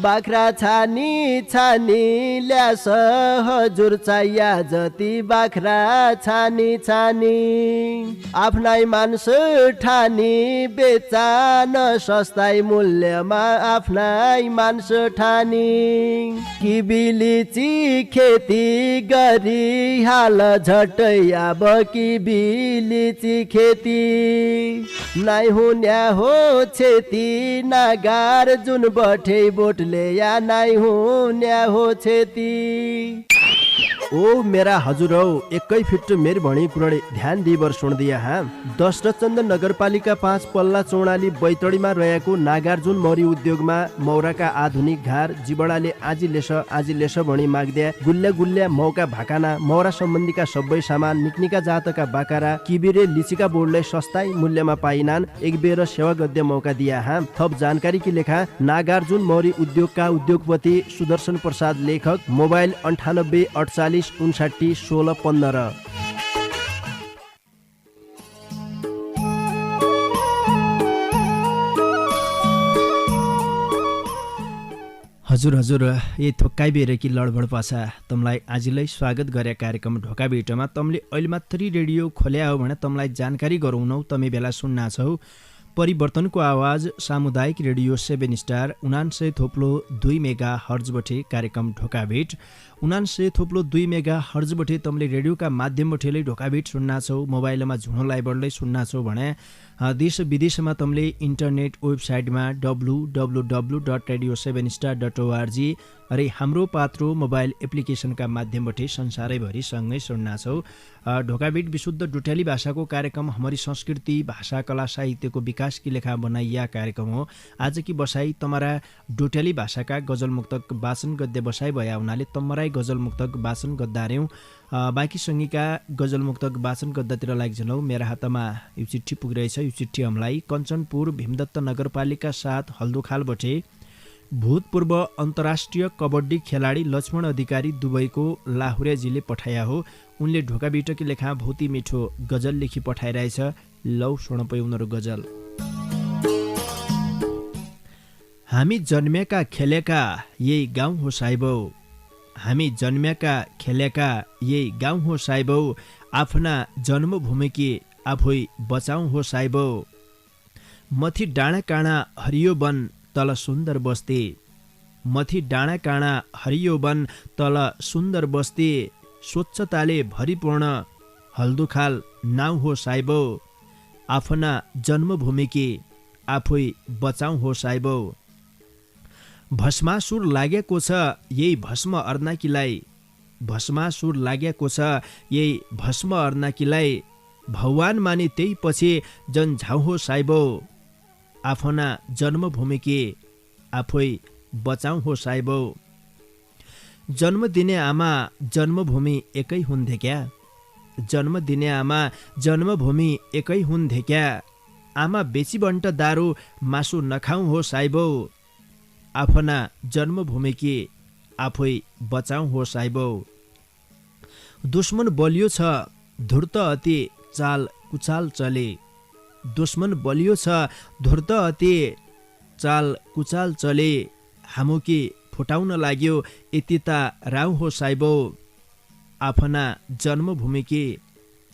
बाख्रा छानी छानी ल्यास हजुर चाहिया जति बाख्रा छानी छानी आफ्नै मान्छ ठानी बेचा न सस्ताई मूल्य आफ्नै मान्छ ठानी किबिलिची खेती गरी हाल झट्टै अब किबिलिची खेती नाइ हुन्या हो छेती नागार जुन बठे बोटले या नाइ हुन्या हो छेती ओ मेरा हजुर हौ एकै फिट मेर भणी कुरडे ध्यान दिइबर सुन्दिया हाँ 10 रचन्दन नगरपालिका 5 पल्ला चौडाली बैतडीमा रहेको नागार्जुन मौरी उद्योगमा मौराका आधुनिक घर जिबडाले आजी लेस भणी माग्द्या गुल्ल्या गुल्ल्या मौका भाकाना मौरा सम्बन्धीका सबै सामान निक्निका जातका बाकारा किबिरे लिचिका बोर्डलाई सस्ता मूल्यमा पाइनान् एक बेर सेवा गद्य मौका दिया हाँ थप जानकारी की लेखा नागार्जुन मौरी उद्योगका उद्योगपति सुदर्शन प्रसाद लेखक मोबाइल 9848 59 16 15 हजुर ये थोक्काइ बेर कि लडबड पासा तमलाई आजलाई स्वागत गरे कार्यक्रम ढोका भेटमा तमले अहिले मात्रै रेडियो खोल्या हो भने तमलाई जानकारी गराउनौ तमे बेला सुन्ना छौ परिवर्तनको आवाज सामुदायिक रेडियो 7 स्टार 99.2 मेगा हर्जबटे कार्यक्रम ढोका भेट 99.2 मेगा हर्जबटे तमले रेडियोका माध्यमबटेलै ढोका भेट सुन्ना छौ मोबाइलमा झुनो लाइभरले सुन्ना छौ भने देश विदेशमा तमले इन्टरनेट वेबसाइटमा www.radio7star.org अरे हाम्रो पात्रो मोबाइल एप्लिकेसनका माध्यमबाट संसारैभरि सँगै सुन्ना छौ ढोकाबीट विशुद्ध डोटेली भाषाको कार्यक्रम हमारी संस्कृति भाषा कला साहित्यको विकास की लेखा बनाइया कार्यक्रम हो आज की बसाई तमरा डोटेली भाषाका गजल मुक्तक वाचन गद्य बसाई भया हुनाले तमराई गजल मुक्तक वाचन गद्दार्यौं बाँकी सङ्गीका गजल मुक्तक वाचन गद्दातिर लाग्छनौ मेरा हातमा यो चिठी पुगिरहेछ यो चिठी हामीलाई कञ्चनपुर भीमदत्त नगरपालिका 7 हल्दोखालबटे भूतपूर्व अन्तर्राष्ट्रिय कबड्डी खेलाडी लक्ष्मण अधिकारी दुबईको लाहुरेजीले पठाया हो उनले ढोका बिटकी लेखा भौती मिठो गजल लेखी पठाइरहेछ लौ सुन पै उनीहरू गजल हामी जन्मेका खेलेका यही गाउँ हो साइबौ हामी जन्मेका खेलेका यही गाउँ हो साइबौ आफ्ना जन्मभूमिकी आफै बचाउँ हो साइबौ मथि डाँडा काँडा हरियो वन तल सुन्दर बस्ती मथि डाँडा काँडा हरियो वन तल सुन्दर बस्ती स्वच्छताले भरिपूर्ण हल्दुखाल नाउँ हो साइबौ आफ्ना जन्मभूमिकी आफै बचाउँ हो साइबौ भस्मासुर लागेको छ यही भस्म अर्नाकीलाई भस्मासुर लागेको छ यही भस्म अर्नाकीलाई भगवान माने त्यही पछि जन झाउ हो साइबौ आफ्ना जन्मभूमिकी आफै बचाउँ हो साइबौ जन्म दिने आमा जन्मभूमि एकै हुन्थे क्या जन्म दिने आमा जन्मभूमि एकै हुन्थे क्या आमा बेचिबन्ट दारू मासु नखाउँ हो साइबौ आफ्ना जन्मभूमिकी आफै बचाउँ हो साइबौ दुश्मन बलियो छ धूर्त अति चाल कुचाल चले दुश्मन बलियो छ धूर्त अति चाल कुचाल चले हामुकी फुटाउन लाग्यो यतिता राउ हो साइबौ आफ्ना जन्मभूमिकी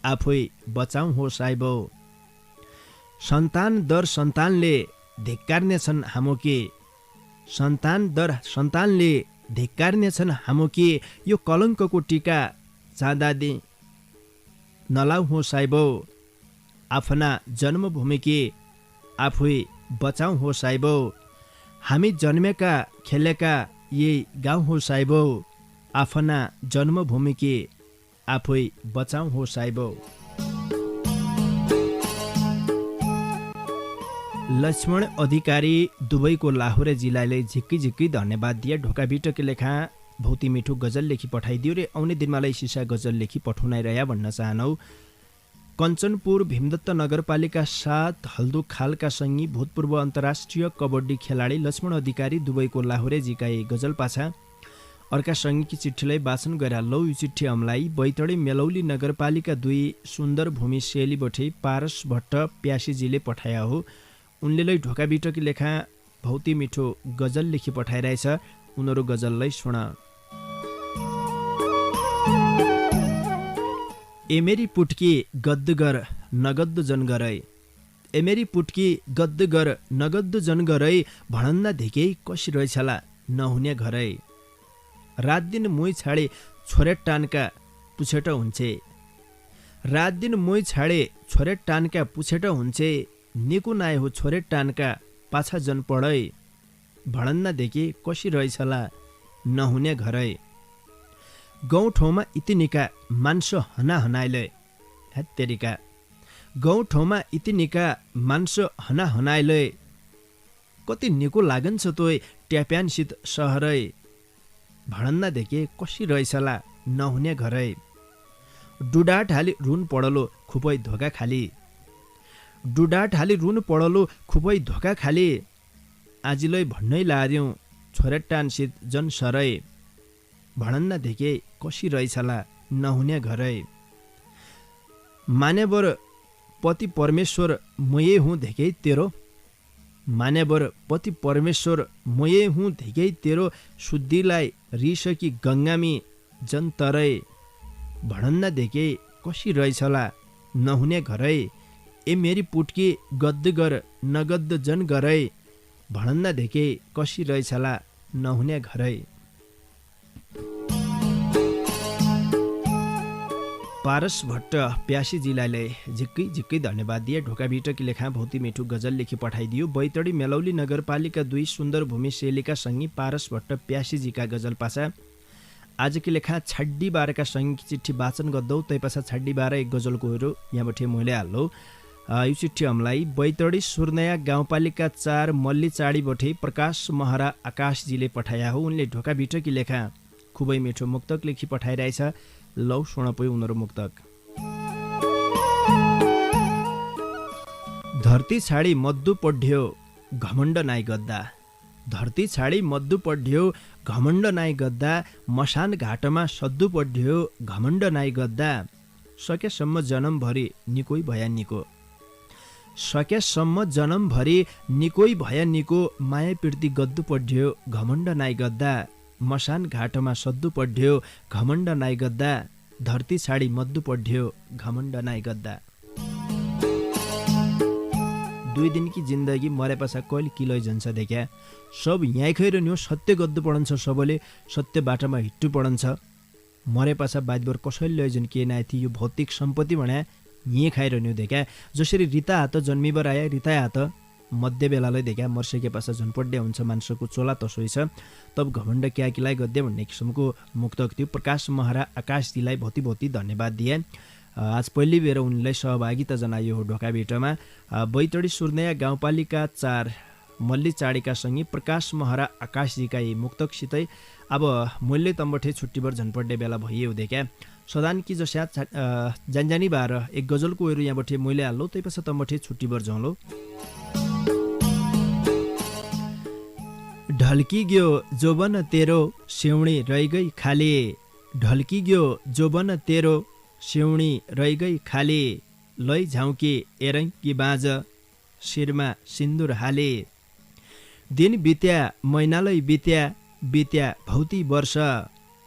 आफै बचाउँ हो साइबौ सन्तान दर सन्तानले धिक्कार्नेछन् हामुकी सन्तान दर सन्तानले धिक्कार्नेछन् हामुकी यो कलङ्कको टीका चाँदादी नलाउ हो साइबौ आफ्ना जन्मभूमिकी आफै बचाउँ हो साइबौ हामी जन्मेका खेलेका यही गाउँ हो साइबौ आफ्ना जन्मभूमिकी आफै बचाउँ हो साइबौ लक्ष्मण अधिकारी दुबईको लाहोरे जिल्लाले झिक्की झिक्की धन्यवाद दिए ढोका बिटके लेखा भौती मिठो गजल लेखी पठाइदियो रे आउने दिनमालाई सिसा गजल लेखी पठाउनाइरह्या भन्न चाहनौ कञ्चनपुर भीमदत्त नगरपालिका 7 हल्दोखालका सङ्गी भूतपूर्व अन्तर्राष्ट्रिय कबड्डी खेलाडी लक्ष्मण अधिकारी दुबईको लाहोरे जिका गजल पाछा अर्का सङ्गीकी चिठीलाई वाचन गरा लौ यो चिठी हमलाई बैतडी मेलौली नगरपालिका 2 सुन्दर भूमि सेलीबठे पारस भट्ट प्यासीजीले पठाया हो उनले ढोका बिटकी लेखा भौती मिठो गजल लेखी पठाइरहेछ उनीहरू गजललाई सुन एमेरी पुटकी गद्दगर नगद्द जन गरै एमेरी पुटकी गद्दगर नगद्द जन गरै भणन्ना धिकै कसी रहेछला नहुने घरै रात दिन मोही छाडे छोरेट टानका पुछेट हुन्छे रात दिन मोही छाडे छोरेट टानका पुछेट हुन्छे निको नाय हो छोरेट टानका पाछा जन पढै भणन्ना धिकै कसी रहेछला नहुने घरै गाउँ ठाउँमा इतिनिका मान्छ हना हनाइले हत्तेरिका गाउँ ठाउँमा इतिनिका मान्छ हना हनाइले कति निको लागन्छ तोय ट्याप्यानसित सहरै भणन्ना देखे कसी रहेछला नहुने घरै डुडाट हाली रुन पडलो खुपै धोका खाली डुडाट हाली रुन पडलो खुपै धोका खाली आजिलै भन्नै लार्यौं छोरेटानसित जन सरै भणन्ना देखे कसी रहेछला नहुने घरै मानेवर पति परमेश्वर मये हुँ देखे तेरो मान्यवर पति परमेश्वर मोये हुँ धिकै तेरो शुद्धिलाई रिसकी गङ्गामी जन तरै भणन्न देखे कसी रहेछला नहुने घरै ए मेरी पुटकी गद्द गर नगद्द जन गरै भणन्न देखे कसी रहेछला नहुने घरै। पारस भट्ट प्यासीजीलाई झिक्कै झिक्कै धन्यवाद दिए। ढोकाभिटकी लेखा भौती मिठो गजल लेखी पठाइदियो। बैतडी मेलौली नगरपालिका 2 सुन्दर भूमि सेलिका सङ्गी पारस भट्ट प्यासीजीका गजल पासा आजकी लेखा छड्डी बारका सङ्गी चिठी वाचन गर्दौ तै पासा छड्डी बार एक गजलकोहरू यहाँबाट मैले हाल्लो। यो चिठी हमलाई बैतडी सुर्नया गाउँपालिका 4 मल्ली चाडी बठे प्रकाश महरा आकाशजीले पठाया हो। उनले ढोकाभिटकी लेखा खुबै मिठो मुक्तक लेखी पठाइरहेछ। लौ सुनपै उनीहरू मुक्तक। धरती छाडी मद्दु पढ्यो घमण्ड नाइ गद्दा। धरती छाडी मद्दु पढ्यो घमण्ड नाइ गद्दा। मसान घाटमा सद्दु पढ्यो घमण्ड नाइ गद्दा। सकेसम्म जनमभरि निकोइ भया निको। सकेसम्म जनमभरि निकोइ भया निको। माया पिर्ती गद्दु पढ्यो घमण्ड नाइ गद्दा। मसान घाटमा सद्दु पढ्यो घमण्ड नाइ गद्दा। धरती छाडी मद्दु पढ्यो घमण्ड नाइ गद्दा। 2 दिनकी जिन्दगी मरेपछा कहिले किलै जन्छ देख्या। सब यहीँ खैर न्यो सत्य गद्दु पढन्छ सबले सत्य बाटोमा हिट्टु पढन्छ। मरेपछा बादबर कसैले लैजन के नाथि यो भौतिक सम्पत्ति भन्या यहीँ खाएर न्यो देख्या। जसरी रिता हात जन्मिबर आया रिता हात मध्य बेलालाई देख्या मर्सेके पासा झन्पड्डे हुन्छ मान्छेको चोला तसोइ छ। तब घमण्ड क्या किलाई गद्य भन्ने किसिमको मुक्तक थियो। प्रकाश महरा आकाशजीलाई भौती भौती धन्यवाद दिए। आज पहिली बेर उनलाई सहभागिता जनायो हो ढोकाभिटमा। बैतडी सुर्नया गाउँपालिका 4 मल्ली चाडीका सङ्गी प्रकाश महरा आकाशजीका यी मुक्तकसितै अब मूल्य तम्बठे छुट्टीभर झन्पड्डे बेला भइयो देख्या। सदान कि जस्या जानजानी बार एक गजलकोहरू यहाँबाट मैले हाल्लो त्यही पछि तम्बठे छुट्टीभर जाउँलो। ढल्की ग्यो जोबन तेरो सेउणी रहिगई खाले। ढल्की ग्यो जोबन तेरो सेउणी रहिगई खाले। लै झाउके एरङ्की बाँझ शिरमा सिन्दुर हाले। दिन बित्या महिनालै बित्या बित्या भौती वर्ष।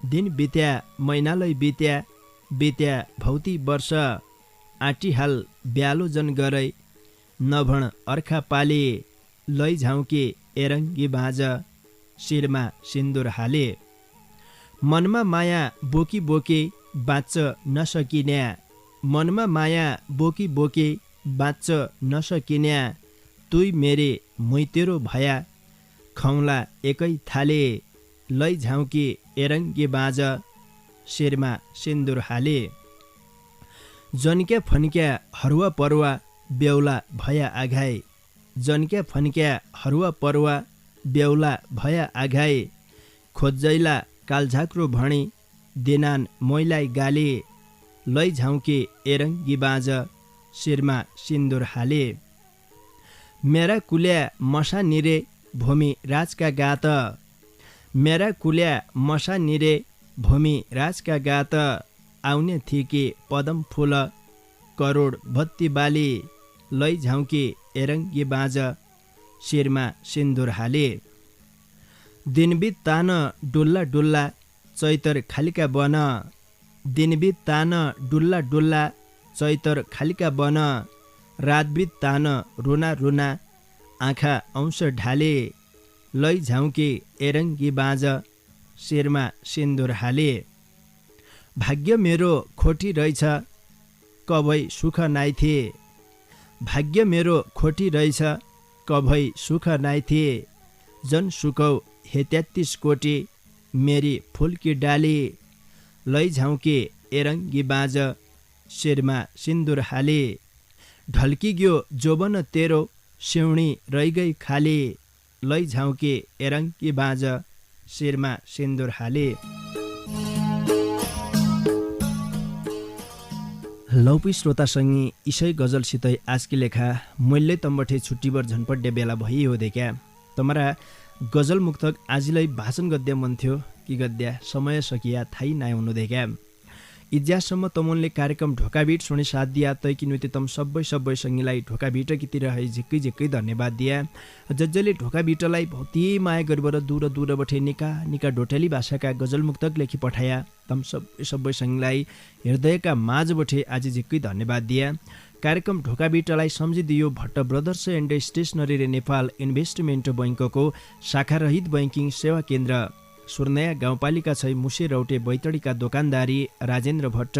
दिन बित्या महिनालै बित्या बित्या भौती वर्ष। आँटिहाल ब्यालो जन गरै नभण अर्खा पाले। लै झाउके एरङ्गी बाँझ शिरमा सिन्दुर हाले। मनमा माया बोकी बोके बाँच्च नसकिन्या। मनमा माया बोकी बोके बाँच्च नसकिन्या। तुई मेरे मै तेरो भया खौला एकै थाले। लै झाउके एरङ्गे बाँझ शिरमा सिन्दुर हाले। जन्क्या फन्क्या हरुवा परुवा बेहुला भया आघाए। जन्क्या फन्क्या हरुवा परुवा बेहुला भया आघाए। खोज्जैला कालझाक्रो भणी देनान मैलाई गाले। लै झाउके एरङ्गी बाँझ शिरमा सिन्दुर हाले। मेरा कुल्या मसा निरे भूमि राजका गात। मेरा कुल्या मसा निरे भूमि राजका गात। आउने थिके पदम फुल करोड भत्ती बाली। लै झाउके एरङ्गी बाँझ शिरमा सिन्दुर हाले। दिनबित तान डुल्ला डुल्ला चैतर खालिका बन। दिनबित तान डुल्ला डुल्ला चैतर खालिका बन। रातबित तान रुना रुना आँखा अंश ढाले। लै झाउके एरङ्गी बाँझ शिरमा सिन्दुर हाले। भाग्य मेरो खोटी रहेछ कभै सुख नाइथे। भाग्य मेरो खोटी रहेछ कभै सुख नाइथे। जन सुकौ हे 33 कोटी मेरी फुलकी डाली। लै झाउके एरङ्गी बाँझ शिरमा सिन्दुर हाले। ढल्की ग्यो जोबन तेरो सेउणी रहिगई खाले। लै झाउके एरङ्गी बाँझ शिरमा सिन्दुर हाले। लौपी श्रोतासँगै इसै गजलसितै आजकी लेखा मूल्य तम्बठे छुट्टीभर झन्पड्डे बेला भइयो देख्या। तमरा गजल मुक्तक आजलाई भाषण गद्य मन थियो कि गद्या समय सकिया थाहै नहुनु देख्या। इज्यासम्म तमुनले कार्यक्रम ढोकाबिट सुने साथ दिया तै किनुते तम सबै सङ्गीलाई ढोकाबिट कितिर है झिक्कै झिक्कै धन्यवाद दिया जजले ढोकाबिटलाई भौती माया गरेर दूर बठे निका ढोटेली भाषाका गजल मुक्तक लेखी पठाया तम सबै सङ्गीलाई हृदयका माझ बठे आज झिक्कै धन्यवाद दिया कार्यक्रम ढोकाबिटलाई सम्झिदियो भट्ट ब्रदर्स एन्ड स्टेसनरी रे नेपाल इन्भेस्टमेन्ट बैङ्कको शाखारहित बैङ्किङ सेवा केन्द्र सुर्नया गाउँपालिका 6 मुसे रौटे बैतडीका दोकानदारी राजेन्द्र भट्ट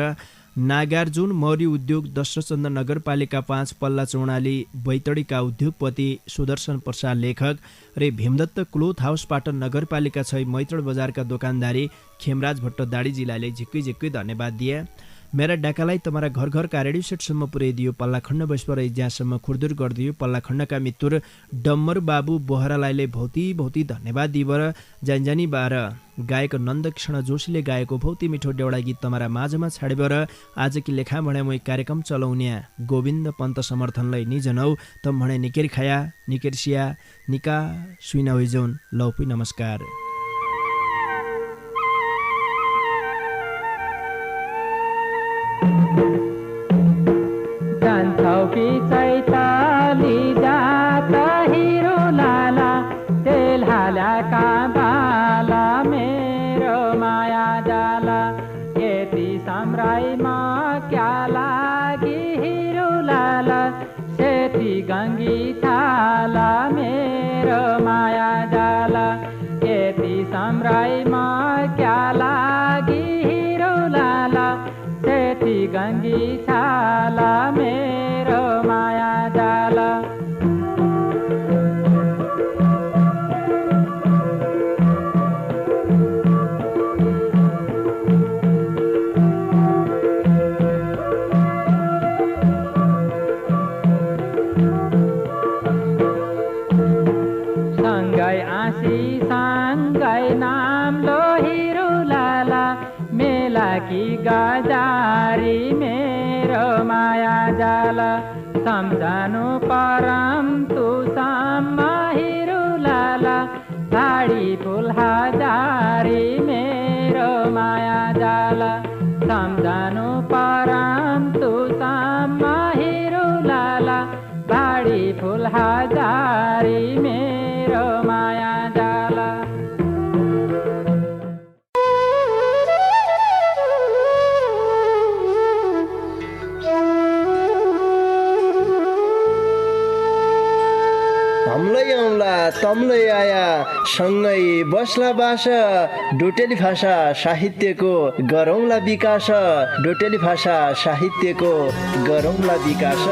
नागार्जुन मौरी उद्योग दशरथचन्द नगरपालिका 5 पल्ला चौडाली बैतडीका उद्योगपति सुदर्शन प्रसाद लेखक रे भीमदत्त क्लोथ हाउस पाटन नगरपालिका 6 मैतड बजारका दोकानदारी खेमराज भट्ट दाडीजीलाई झिक्कै झिक्कै धन्यवाद दिए मेरा डाकालाई तमारा घर का रेडियो सेटसम्म पुर्याइदियो पल्ला खण्ड बसपर जहाँसम्म खुर्दुर गरिदियो पल्ला खण्डका मित्र डम्मर बाबु बोहरालाईले भौती धन्यवाद दिएर जानी बार गायक नन्दकृष्ण जोशीले गाएको भौती मिठो डेउडा गीत तमारा माझमा छाडेर आज कि लेखा भने म कार्यक्रम चलाउने गोविन्द पन्त समर्थनलाई निजनौ तम भने निकेर खाया निकेर सिया निका सुइना होइजौन लौपी नमस्कार की चैताली जात हिरो लाला तेल हाल्या का बाला मेरो माया जाला यति सम्राइमा क्या लागि हिरो लाला सेती गङ्गी थाला मेरो माया जाला यति सम्राइमा क्या लागि हिरो लाला सेती गङ्गी थाला मेरो माया जाला सँगै आँसी सँगै नाम लो हिरो लाला मेला कि गजारी मेरो माया जाला सम्झानु परम तु सम्म हिरो लाला भाडी फुल हजारी मेरो माया जाला सम्झानु परम तु सम्म हिरो लाला भाडी फुल हजारी मेरो माया जाला हमलाई आउँला तमलाई आया सँगै बस्ला बासा डोटेली भाषा साहित्यको गरौँला विकास डोटेली भाषा साहित्यको गरौँला विकास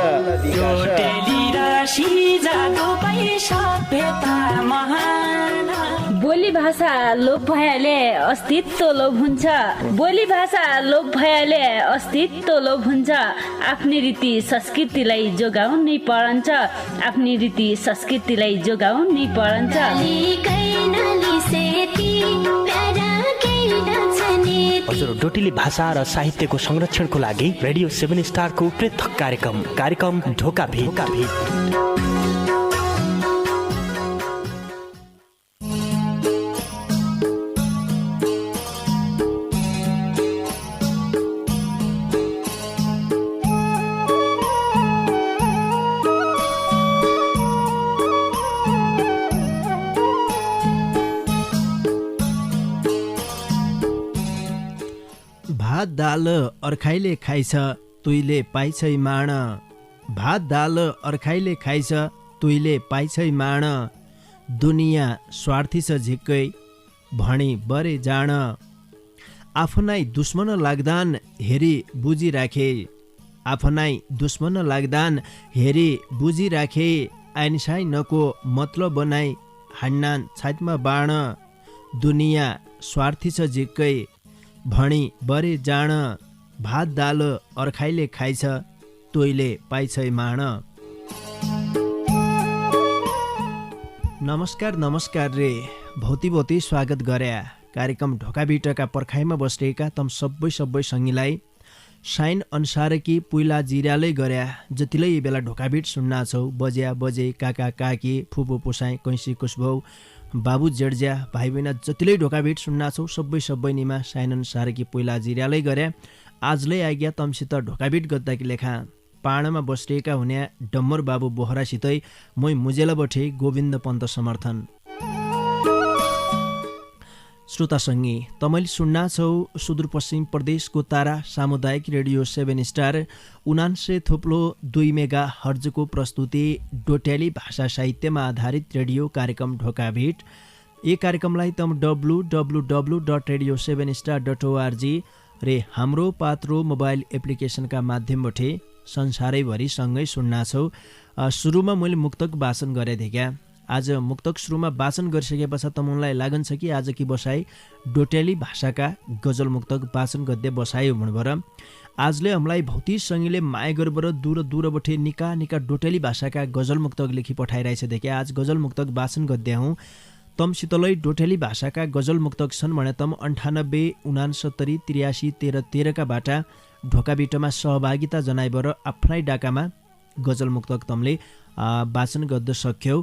बोली भाषा लोप भएले अस्तित्व लोप हुन्छ बोली भाषा लोप भएले अस्तित्व लोप हुन्छ आफ्नै रीति संस्कृतिलाई जोगाउनै परन्छ आफ्नै रीति संस्कृतिलाई जोगाउनै परन्छ हजुर डोटेली भाषा र साहित्यको संरक्षणको लागि रेडियो 7 स्टारको पृथक कार्यक्रम ढोका भेट भात दाल अर्खाइले खाइछ तुइले पाइछै माण भात दाल अर्खाइले खाइछ तुइले पाइछै माण दुनियाँ स्वार्थी छ झिक्कै भणी बरे जान आफ्नै दुश्मन लाग्दान हेरी बुझी राखे आफ्नै दुश्मन लाग्दान हेरी बुझी राखे आइनसाई नको मतलब बनाई हान्नान छातमा बाण दुनियाँ स्वार्थी छ झिक्कै भणी बरे जान भात दाल अर्खाइले खाइछ तोइले पाइछै माण नमस्कार रे भौती स्वागत गर्या कार्यक्रम ढोकाबिटका पर्खाइमा बसेका तम सबै सङ्गीलाई साइन अनुसार कि पुइला जिरालै गर्या जतिलै बेला ढोकाबिट सुन्ना छौ बज्या बजे काका काकी फुपू पुसाई कैसी कुसभौ बाबु जेड्ज्या भाइ बहिना जतिलै ढोकाबिट सुन्ना छौ सबै निमा साइन अनुसार कि पुइला जिरालै गर्या आजलै आज्ञा तमसित ढोकाबिट गद्दाकी लेखा पाणमा बसिरहेका हुने डम्बर बाबु बोहरासितै मै मुजेला बठे गोविन्द पन्त समर्थन। श्रोतासँगै तपाईले सुन्ना छौ सुदूरपश्चिम प्रदेशको तारा सामुदायिक रेडियो 7 स्टार 79.2 मेगा हर्जको प्रस्तुति डोट्याली भाषा साहित्यमा आधारित रेडियो कार्यक्रम ढोकाभिट। यी कार्यक्रमलाई तम www.radio7star.org रे हाम्रो पात्रो मोबाइल एप्लिकेसनका माध्यमबाट संसारैभरि सँगै सुन्ना छौ। सुरुमा मैले मुक्तक वाचन गरे थिएँ क्या। आज मुक्तक सुरुमा वाचन गरिसके पश्चात तपाईँलाई लागन्छ कि आज कि बसाई डोट्याली भाषाका गजल मुक्तक वाचन गद्य बसायो भन्नुभएर आजले हामीलाई भौतिक सङ्गीले माया गरेर दूर दूरबटे निका निका डोट्याली भाषाका गजल मुक्तक लेखी पठाइरहेछ देखे। आज गजल मुक्तक वाचन गद्य हौँ। तम सितलै डोट्याली भाषाका गजल मुक्तक छन् भने तम 98 69 83 13 13 का बाटा ढोकाबिटमा सहभागिता जनाइबर आफ्नै डाकामा गजल मुक्तक तमले वाचन गर्द सक्यौ।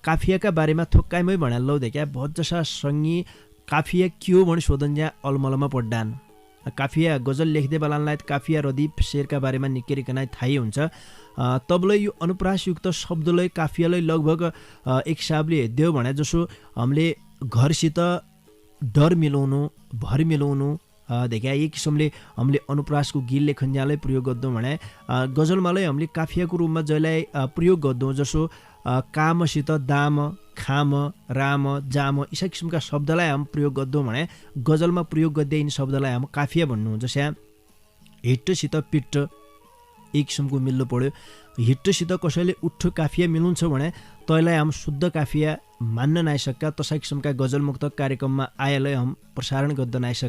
काफियाका बारेमा थोक्काइमै भनाल लौ देखा बहुत जसा सङ्गी काफिया के हो भने सोधन्ज्या अलमलमा पड्डान। काफिया गजल लेख्दै बेलालाई काफिया रदीप शेरका बारेमा निकै थाहै हुन्छ। तबलाई यो अनुप्रासयुक्त शब्दलाई काफियालाई लगभग एक हिसाबले हेर्दै भने जसो हामीले घरसित डर मिलाउनु भर मिलाउनु देखा एक किसिमले हामीले अनुप्रासको गिल लेखन्जालाई प्रयोग गर्दौँ भने गजलमालाई हामीले काफियाको रूपमा जसलाई प्रयोग गर्दौँ जसो कामसित दाम खाम राम जाम यी किसिमका शब्दलाई हामी प्रयोग गर्दौँ भने गजलमा प्रयोग गर्दै यिनी शब्दलाई हामी काफिया भन्नु। जस्तै हिट्टसित पिट्ट एक किसिमको मिल्नु पर्यो। हिट्टसित कसैले उठ्ठो काफिया मिलाउँछ भने तैलाई हामी शुद्ध काफिया मान्न नआइसक्का तसा किसिमका गजल मुक्तक कार्यक्रममा आएलाई हामी प्रसारण गर्द नआइसक्का।